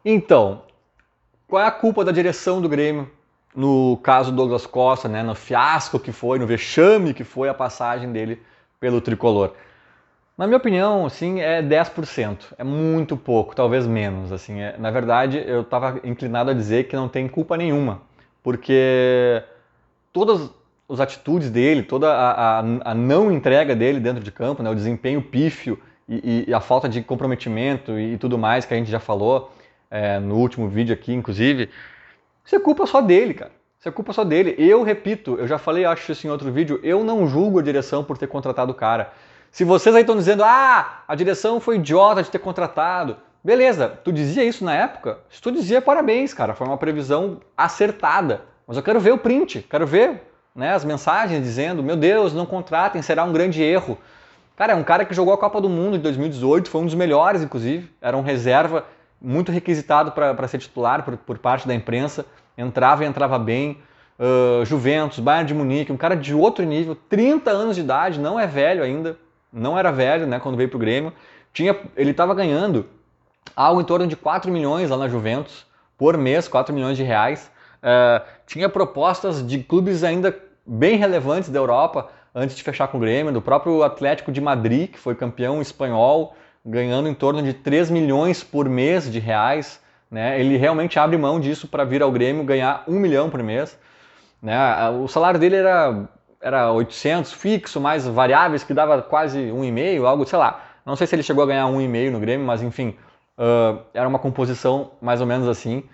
Então, qual é a culpa da direção do Grêmio no caso do Douglas Costa, né, no fiasco que foi, no vexame que foi a passagem dele pelo tricolor? Na minha opinião, assim, é 10%. É muito pouco, talvez menos. Assim, na verdade, eu estava inclinado a dizer que não tem culpa nenhuma, porque todas as atitudes dele, toda a não entrega dele dentro de campo, né, o desempenho pífio e a falta de comprometimento e tudo mais que a gente já falou no último vídeo aqui, inclusive, isso é culpa só dele, cara. Isso é culpa só dele. Eu repito, eu já falei, acho isso em outro vídeo, eu não julgo a direção por ter contratado o cara. Se vocês aí estão dizendo, a direção foi idiota de ter contratado, beleza, tu dizia isso na época? Se tu dizia, parabéns, cara, foi uma previsão acertada. Mas eu quero ver o print, quero ver, né, as mensagens dizendo, meu Deus, não contratem, será um grande erro. Cara, é um cara que jogou a Copa do Mundo de 2018, foi um dos melhores, inclusive, era um reserva muito requisitado para ser titular por parte da imprensa, entrava e entrava bem. Juventus, Bayern de Munique, um cara de outro nível, 30 anos de idade, não é velho ainda, não era velho, né, quando veio pro Grêmio. Ele estava ganhando algo em torno de 4 milhões lá na Juventus, por mês, 4 milhões de reais. Tinha propostas de clubes ainda bem relevantes da Europa, antes de fechar com o Grêmio, do próprio Atlético de Madrid, que foi campeão espanhol, ganhando em torno de 3 milhões por mês de reais. Né? Ele realmente abre mão disso para vir ao Grêmio ganhar 1 milhão por mês. Né? O salário dele era 800 fixo, mais variáveis, que dava quase 1,5, algo, sei lá. Não sei se ele chegou a ganhar 1,5 no Grêmio, mas enfim, era uma composição mais ou menos assim.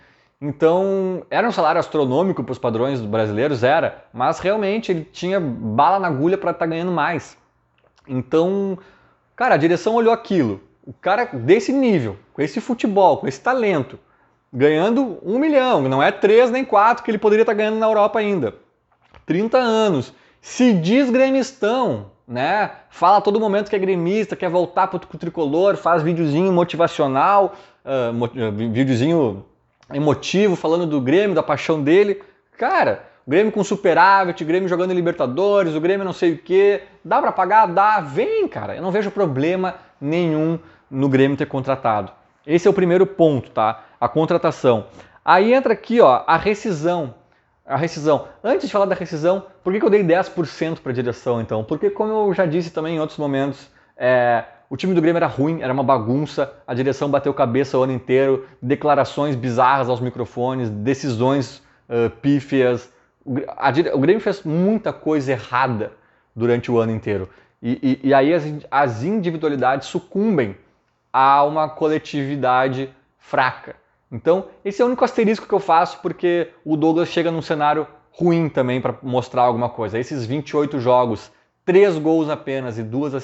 Então, era um salário astronômico para os padrões brasileiros, era, mas realmente ele tinha bala na agulha para estar ganhando mais. Então, cara, a direção olhou aquilo. O cara desse nível, com esse futebol, com esse talento, ganhando 1 milhão, não é 3 nem 4 que ele poderia estar ganhando na Europa ainda. 30 anos, se diz gremistão, né? Fala a todo momento que é gremista, quer voltar pro tricolor, faz videozinho motivacional, videozinho emotivo, falando do Grêmio, da paixão dele. Cara, o Grêmio com superávit, o Grêmio jogando em Libertadores, o Grêmio não sei o quê. Dá pra pagar? Dá. Vem, cara. Eu não vejo problema nenhum no Grêmio ter contratado. Esse é o primeiro ponto, tá? A contratação. Aí entra aqui, ó, a rescisão. A rescisão. Antes de falar da rescisão, por que eu dei 10% para a direção, então? Porque, como eu já disse também em outros momentos, o time do Grêmio era ruim, era uma bagunça, a direção bateu cabeça o ano inteiro, declarações bizarras aos microfones, decisões pífias. O Grêmio fez muita coisa errada durante o ano inteiro. E aí as individualidades sucumbem a uma coletividade fraca. Então, esse é o único asterisco que eu faço, porque o Douglas chega num cenário ruim também para mostrar alguma coisa. Esses 28 jogos, 3 gols apenas e 2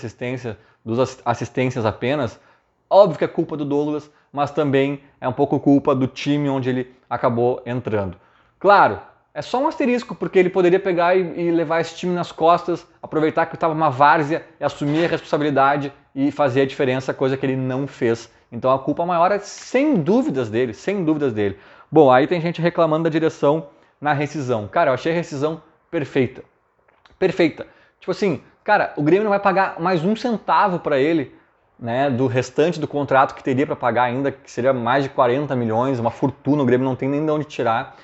assistências apenas, óbvio que é culpa do Douglas, mas também é um pouco culpa do time onde ele acabou entrando. Claro, é só um asterisco, porque ele poderia pegar e levar esse time nas costas, aproveitar que estava uma várzea e assumir a responsabilidade e fazer a diferença, coisa que ele não fez. Então a culpa maior é sem dúvidas dele, sem dúvidas dele. Bom, aí tem gente reclamando da direção na rescisão. Cara, eu achei a rescisão perfeita. Perfeita. Tipo assim, cara, o Grêmio não vai pagar mais um centavo para ele, né, do restante do contrato que teria para pagar ainda, que seria mais de 40 milhões, uma fortuna, o Grêmio não tem nem de onde tirar.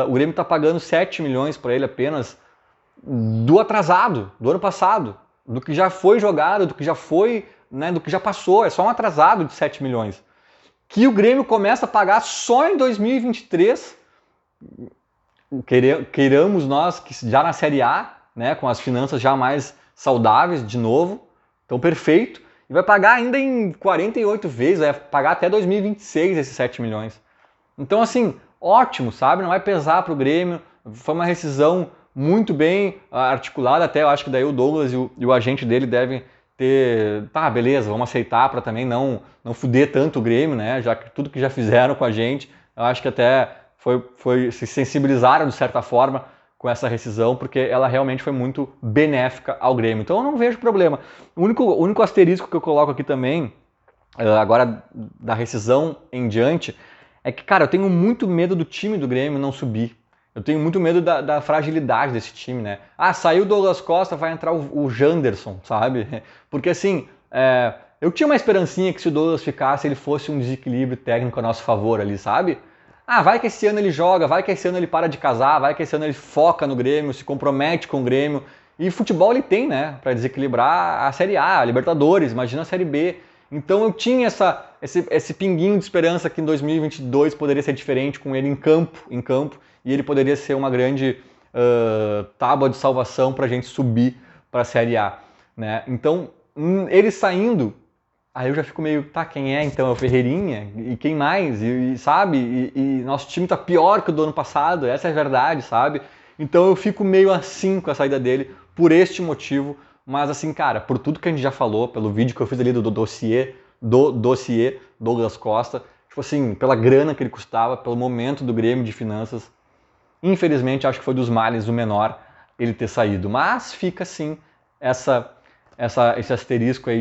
O Grêmio está pagando 7 milhões para ele apenas do atrasado, do ano passado, do que já foi jogado, do que já foi, né, do que já passou, é só um atrasado de 7 milhões. Que o Grêmio começa a pagar só em 2023, queiramos nós, que já na Série A, né, com as finanças já mais saudáveis de novo, então perfeito, e vai pagar ainda em 48 vezes, vai pagar até 2026 esses 7 milhões. Então assim, ótimo, sabe? Não vai pesar para o Grêmio, foi uma rescisão muito bem articulada, até eu acho que daí o Douglas e o agente dele devem ter, tá, beleza, vamos aceitar para também não fuder tanto o Grêmio, né? Já que tudo que já fizeram com a gente, eu acho que até se sensibilizaram de certa forma com essa rescisão, porque ela realmente foi muito benéfica ao Grêmio. Então eu não vejo problema. O único asterisco que eu coloco aqui também, agora da rescisão em diante, é que, cara, eu tenho muito medo do time do Grêmio não subir. Eu tenho muito medo da fragilidade desse time, né? Ah, saiu o Douglas Costa, vai entrar o Janderson, sabe? Porque assim, Eu tinha uma esperancinha que se o Douglas ficasse, ele fosse um desequilíbrio técnico a nosso favor ali, sabe? Ah, vai que esse ano ele joga, vai que esse ano ele para de casar, vai que esse ano ele foca no Grêmio, se compromete com o Grêmio. E futebol ele tem, né, para desequilibrar a Série A, a Libertadores, imagina a Série B. Então eu tinha esse pinguinho de esperança que em 2022 poderia ser diferente com ele em campo, e ele poderia ser uma grande tábua de salvação para a gente subir para a Série A, né? Então ele saindo, aí eu já fico meio, tá, quem é então? É o Ferreirinha? E quem mais? E sabe? E nosso time tá pior que o do ano passado, essa é a verdade, sabe? Então eu fico meio assim com a saída dele, por este motivo. Mas assim, cara, por tudo que a gente já falou, pelo vídeo que eu fiz ali do dossiê Douglas Costa, tipo assim, pela grana que ele custava, pelo momento do Grêmio de finanças, infelizmente acho que foi dos males o menor ele ter saído. Mas fica assim esse asterisco aí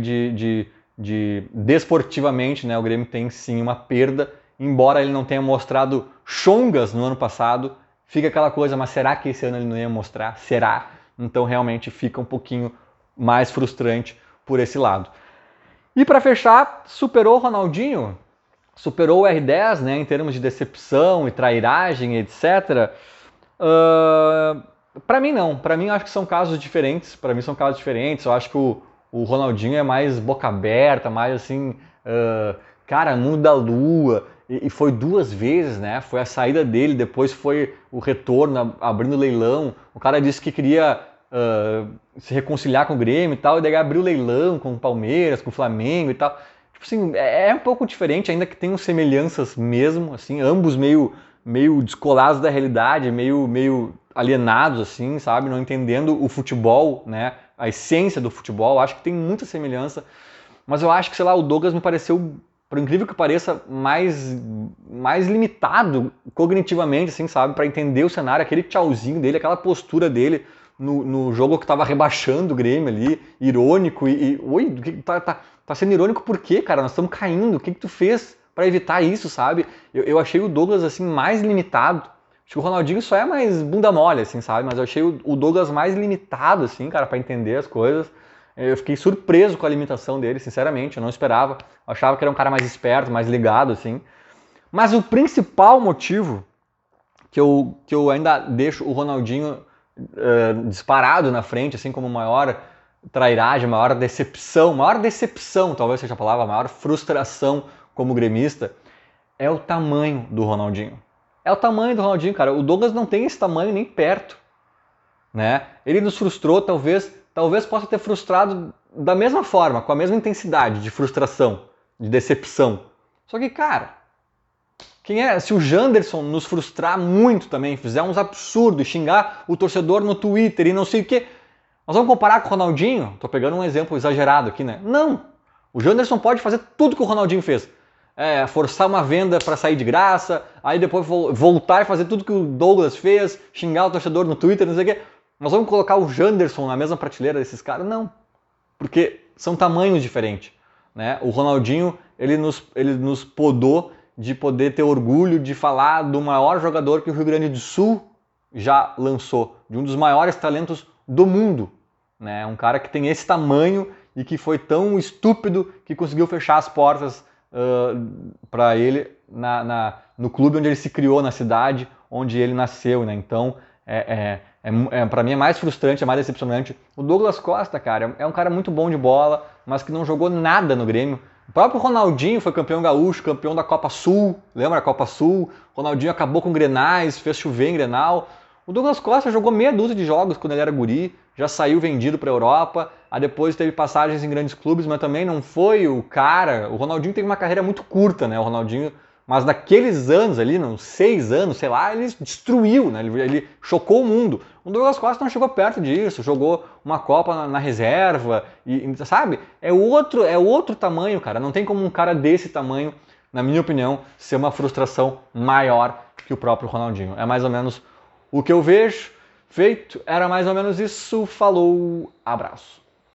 de desportivamente, né, o Grêmio tem sim uma perda, embora ele não tenha mostrado chongas no ano passado, fica aquela coisa, mas será que esse ano ele não ia mostrar? Será? Então realmente fica um pouquinho mais frustrante por esse lado. E para fechar, superou o Ronaldinho, superou o R10, né, em termos de decepção e trairagem, etc. Para mim não, para mim eu acho que são casos diferentes, eu acho que o Ronaldinho é mais boca aberta, mais assim, cara, mundo da lua, e foi 2 vezes, né, foi a saída dele, depois foi o retorno, abrindo leilão, o cara disse que queria se reconciliar com o Grêmio e tal, e daí abriu leilão com o Palmeiras, com o Flamengo e tal. Tipo assim, é um pouco diferente, ainda que tenham semelhanças mesmo, assim, ambos meio descolados da realidade, meio alienados, assim, sabe? Não entendendo o futebol, né? A essência do futebol, acho que tem muita semelhança, mas eu acho que, sei lá, o Douglas me pareceu, por incrível que pareça, mais limitado cognitivamente, assim, sabe? Para entender o cenário, aquele tchauzinho dele, aquela postura dele no jogo que tava rebaixando o Grêmio ali, irônico oi, tá sendo irônico por quê, cara? Nós estamos caindo, o que tu fez para evitar isso, sabe? Eu achei o Douglas, assim, mais limitado. Acho que o Ronaldinho só é mais bunda mole, assim, sabe? Mas eu achei o Douglas mais limitado, assim, cara, para entender as coisas. Eu fiquei surpreso com a limitação dele, sinceramente, eu não esperava. Eu achava que era um cara mais esperto, mais ligado, assim. Mas o principal motivo que eu ainda deixo o Ronaldinho disparado na frente, assim como maior trairagem, maior decepção, talvez seja a palavra, maior frustração como gremista, é o tamanho do Ronaldinho. É o tamanho do Ronaldinho, cara. O Douglas não tem esse tamanho nem perto, né? Ele nos frustrou, talvez possa ter frustrado da mesma forma, com a mesma intensidade de frustração, de decepção. Só que, cara, se o Janderson nos frustrar muito também, fizer uns absurdos, xingar o torcedor no Twitter e não sei o quê, nós vamos comparar com o Ronaldinho? Tô pegando um exemplo exagerado aqui, né? Não! O Janderson pode fazer tudo que o Ronaldinho fez. Forçar uma venda para sair de graça, aí depois voltar e fazer tudo que o Douglas fez, xingar o torcedor no Twitter, não sei o quê. Nós vamos colocar o Janderson na mesma prateleira desses caras? Não. Porque são tamanhos diferentes, né? O Ronaldinho, ele nos podou de poder ter orgulho de falar do maior jogador que o Rio Grande do Sul já lançou, de um dos maiores talentos do mundo, né? Um cara que tem esse tamanho e que foi tão estúpido que conseguiu fechar as portas para ele no clube onde ele se criou, na cidade onde ele nasceu, né? Então, para mim é mais frustrante, é mais decepcionante. O Douglas Costa, cara, é um cara muito bom de bola, mas que não jogou nada no Grêmio. O próprio Ronaldinho foi campeão gaúcho, campeão da Copa Sul, lembra a Copa Sul? O Ronaldinho acabou com Grenais, fez chover em Grenal. O Douglas Costa jogou meia dúzia de jogos quando ele era guri, já saiu vendido para a Europa, aí depois teve passagens em grandes clubes, mas também não foi o cara. O Ronaldinho teve uma carreira muito curta, né? O Ronaldinho, mas naqueles anos ali, uns 6 anos, sei lá, ele destruiu, né? Ele chocou o mundo. O Douglas Costa não chegou perto disso, jogou uma Copa na reserva, sabe? É outro tamanho, cara. Não tem como um cara desse tamanho, na minha opinião, ser uma frustração maior que o próprio Ronaldinho. É mais ou menos o que eu vejo. Feito, era mais ou menos isso. Falou, abraço.